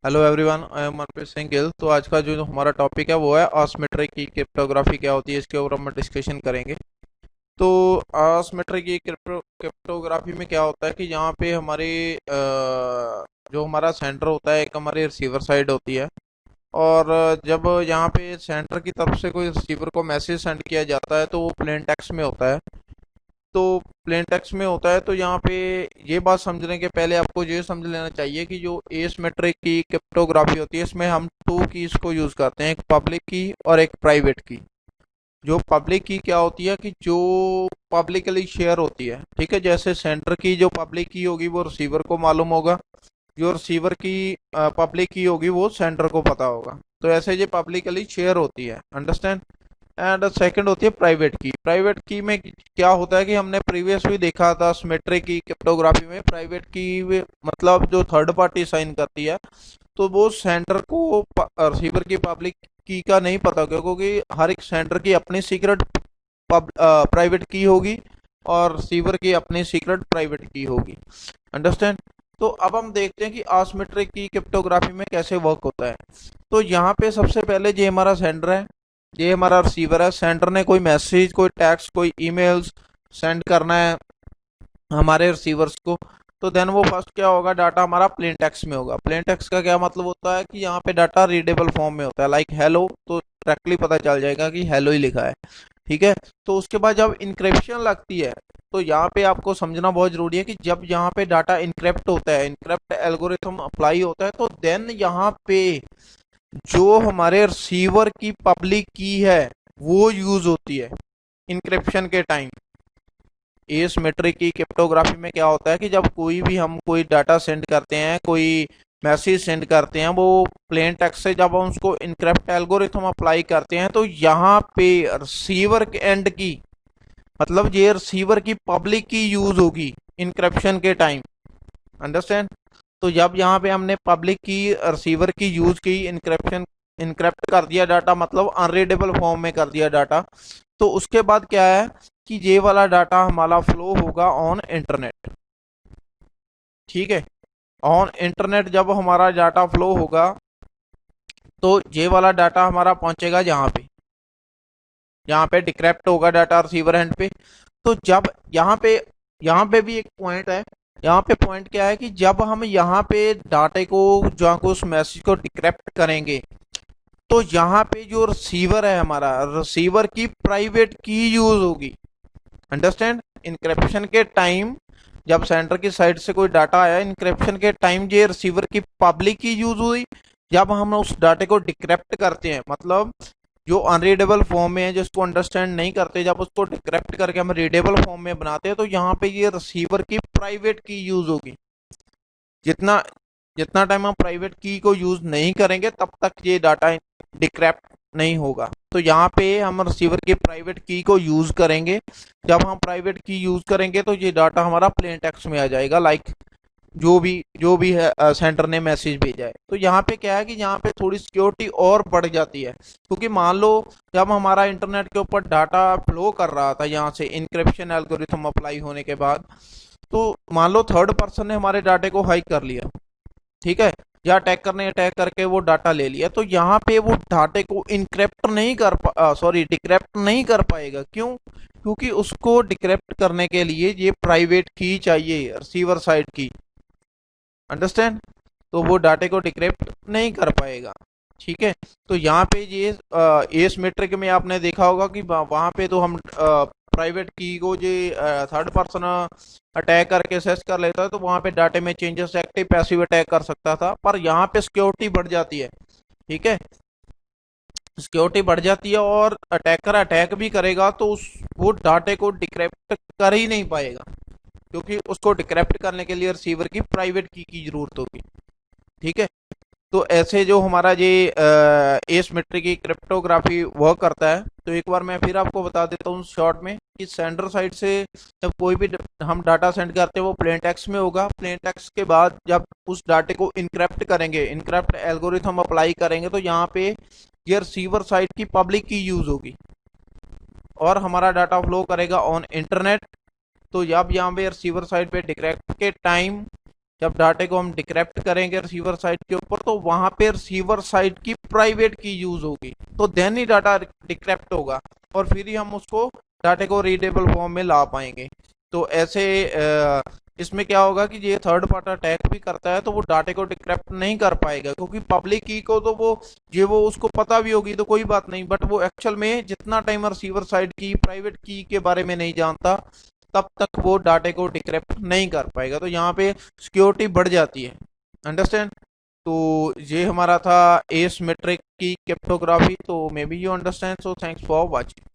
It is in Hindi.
Hello everyone, I am Manpreet Singh Gill. तो आज का जो हमारा टॉपिक है वो है असिमेट्रिक की क्रिप्टोग्राफी क्या होती है, इसके ऊपर हम डिस्कशन करेंगे। तो असिमेट्रिक की क्रिप्टोग्राफी में क्या होता है कि यहाँ पे हमारे जो हमारा सेंडर होता है, एक हमारी रिसीवर साइड होती है। और जब यहाँ पे सेंडर की तरफ से कोई रिसीवर को मैसेज सेंड किया जाता है तो वो प्लेन टेक्स्ट में होता है। तो प्लेन टेक्स्ट में होता है, तो यहाँ पे ये बात समझने के पहले आपको ये समझ लेना चाहिए कि जो एसिमेट्रिक की क्रिप्टोग्राफी होती है इसमें हम टू कीज को यूज करते हैं, एक पब्लिक की और एक प्राइवेट की। जो पब्लिक की क्या होती है कि जो पब्लिकली शेयर होती है, ठीक है। जैसे सेंडर की जो पब्लिक की होगी वो रिसीवर को मालूम होगा, जो रिसीवर की पब्लिक की होगी वो सेंडर को पता होगा। तो ऐसे ये पब्लिकली शेयर होती है, अंडरस्टैंड। एंड सेकंड होती है प्राइवेट की। प्राइवेट की में क्या होता है कि हमने प्रीवियस भी देखा था सिमेट्रिक की क्रिप्टोग्राफी में, प्राइवेट की मतलब जो थर्ड पार्टी साइन करती है, तो वो सेंडर को रिसीवर की पब्लिक की का नहीं पता, क्योंकि हर एक सेंडर की अपनी सीक्रेट प्राइवेट की होगी और रिसीवर की अपनी सीक्रेट प्राइवेट की होगी, अंडरस्टैंड। तो अब हम देखते हैं कि असिमेट्रिक की क्रिप्टोग्राफी में कैसे वर्क होता है। तो यहाँ पे सबसे पहले ये हमारा सेंडर है, ये हमारा रिसीवर है। सेंडर ने कोई मैसेज, कोई टेक्स्ट, कोई ईमेल्स सेंड करना है हमारे रिसीवर्स को। तो देन वो फर्स्ट क्या होगा, डाटा हमारा प्लेन टेक्स्ट में होगा। प्लेन टेक्स्ट का क्या मतलब होता है कि यहाँ पे डाटा रीडेबल फॉर्म में होता है, लाइक हेलो, तो डायरेक्टली पता चल जाएगा कि हेलो ही लिखा है, ठीक है। तो उसके बाद जब इंक्रिप्शन लगती है, तो यहाँ पे आपको समझना बहुत जरूरी है कि जब यहाँ पे डाटा इनक्रिप्ट होता है, इनक्रिप्ट एल्गोरिथम अप्लाई होता है, तो देन यहाँ पे जो हमारे रिसीवर की पब्लिक की है वो यूज होती है इंक्रिप्शन के टाइम। एसिमेट्रिक की क्रिप्टोग्राफी में क्या होता है कि जब कोई भी हम कोई डाटा सेंड करते हैं, कोई मैसेज सेंड करते हैं, वो प्लेन टेक्स्ट से जब हम उसको इनक्रिप्ट एल्गोरिथम अप्लाई करते हैं, तो यहाँ पे रिसीवर के एंड की, मतलब ये रिसीवर की पब्लिक की यूज होगी इनक्रिप्शन के टाइम, अंडरस्टैंड। तो जब यहाँ पे हमने पब्लिक की रिसीवर की यूज की, इनक्रिप्शन, इनक्रिप्ट कर दिया डाटा, मतलब अनरीडेबल फॉर्म में कर दिया डाटा, तो उसके बाद क्या है कि ये वाला डाटा हमारा फ्लो होगा ऑन इंटरनेट, ठीक है। ऑन इंटरनेट जब हमारा डाटा फ्लो होगा, तो ये वाला डाटा हमारा पहुंचेगा यहाँ पे डिक्रिप्ट होगा डाटा रिसीवर एंड पे। तो जब यहाँ पे भी एक पॉइंट है। यहाँ पे पॉइंट क्या है कि जब हम यहाँ पे डाटे को, जहाँ को उस मैसेज को डिक्रिप्ट करेंगे, तो यहाँ पे जो रिसीवर है हमारा, रिसीवर की प्राइवेट की यूज होगी, अंडरस्टैंड। इनक्रिप्शन के टाइम जब सेंडर की साइड से कोई डाटा आया, इनक्रिप्शन के टाइम ये रिसीवर की पब्लिक की यूज हुई। जब हम उस डाटे को डिक्रिप्ट करते हैं, मतलब जो अनरीडेबल फॉर्म में है, जिसको अंडरस्टैंड नहीं करते, जब उसको डिक्रिप्ट करके हम रीडेबल फॉर्म में बनाते हैं, तो यहाँ पे ये रिसीवर की प्राइवेट की यूज होगी। जितना जितना टाइम हम प्राइवेट की को यूज नहीं करेंगे, तब तक ये डाटा डिक्रिप्ट नहीं होगा। तो यहाँ पे हम रिसीवर की प्राइवेट की को यूज करेंगे। जब हम प्राइवेट की यूज करेंगे तो ये डाटा हमारा प्लेन टेक्स्ट में आ जाएगा, लाइक जो भी है सेंटर ने मैसेज भेजा है। तो यहाँ पे क्या है कि यहाँ पे थोड़ी सिक्योरिटी और बढ़ जाती है, क्योंकि मान लो जब हमारा इंटरनेट के ऊपर डाटा फ्लो कर रहा था, यहाँ से इंक्रिप्शन एल्गोरिथम अप्लाई होने के बाद, तो मान लो थर्ड पर्सन ने हमारे डाटे को हाइक कर लिया, ठीक है, या अटैक करके वो डाटा ले लिया, तो यहाँ पे वो डाटे को इनक्रिप्ट नहीं कर सॉरी डिक्रिप्ट नहीं कर पाएगा। क्यों? क्योंकि उसको डिक्रिप्ट करने के लिए ये प्राइवेट की चाहिए, रिसीवर साइड की, अंडरस्टैंड। तो वो डाटे को डिक्रिप्ट नहीं कर पाएगा, ठीक है। तो यहाँ पे ये एसिमेट्रिक में आपने देखा होगा कि वहाँ पे तो हम प्राइवेट की को जो थर्ड पर्सन अटैक करके सेस कर लेता है, तो वहाँ पे डाटे में चेंजेस, एक्टिव पैसिव अटैक कर सकता था। पर यहाँ पे सिक्योरिटी बढ़ जाती है, ठीक है। सिक्योरिटी बढ़ जाती है और अटैकर अटैक भी करेगा तो उस वो डाटे को डिक्रिप्ट कर ही नहीं पाएगा, क्योंकि उसको डिक्रिप्ट करने के लिए रिसीवर की प्राइवेट की जरूरत होगी, ठीक है। तो ऐसे जो हमारा ये एसिमेट्रिक की क्रिप्टोग्राफी वर्क करता है। तो एक बार मैं फिर आपको बता देता हूँ शॉर्ट में कि सेंडर साइड से जब कोई भी हम डाटा सेंड करते हैं वो प्लेन टेक्स्ट में होगा। प्लेन टेक्स्ट के बाद जब उस डाटे को इनक्रिप्ट करेंगे, इनक्रिप्ट एल्गोरिथम अप्लाई करेंगे, तो यहाँ पे ये रिसीवर साइड की पब्लिक की यूज होगी और हमारा डाटा फ्लो करेगा ऑन इंटरनेट। तो जब यहाँ पे रिसीवर साइड पे डिक्रिप्ट के टाइम जब डाटे को हम डिक्रिप्ट करेंगे रिसीवर साइड के ऊपर, तो वहां पे रिसीवर साइड की प्राइवेट की यूज होगी, तो देन ही डाटा डिक्रिप्ट होगा, और फिर ही हम उसको डाटे को रीडेबल फॉर्म में ला पाएंगे। तो ऐसे इसमें क्या होगा कि ये थर्ड पार्टी अटैक भी करता है तो वो डाटे को डिक्रिप्ट नहीं कर पाएगा, क्योंकि पब्लिक की को तो वो उसको पता भी होगी तो कोई बात नहीं, बट वो एक्चुअल में जितना टाइम रिसीवर साइड की प्राइवेट की के बारे में नहीं जानता, तब तक वो डाटे को डिक्रिप्ट नहीं कर पाएगा। तो यहाँ पे सिक्योरिटी बढ़ जाती है। अंडरस्टैंड? तो ये हमारा था एसिमेट्रिक की क्रिप्टोग्राफी। तो may be you understand, so thanks for watching.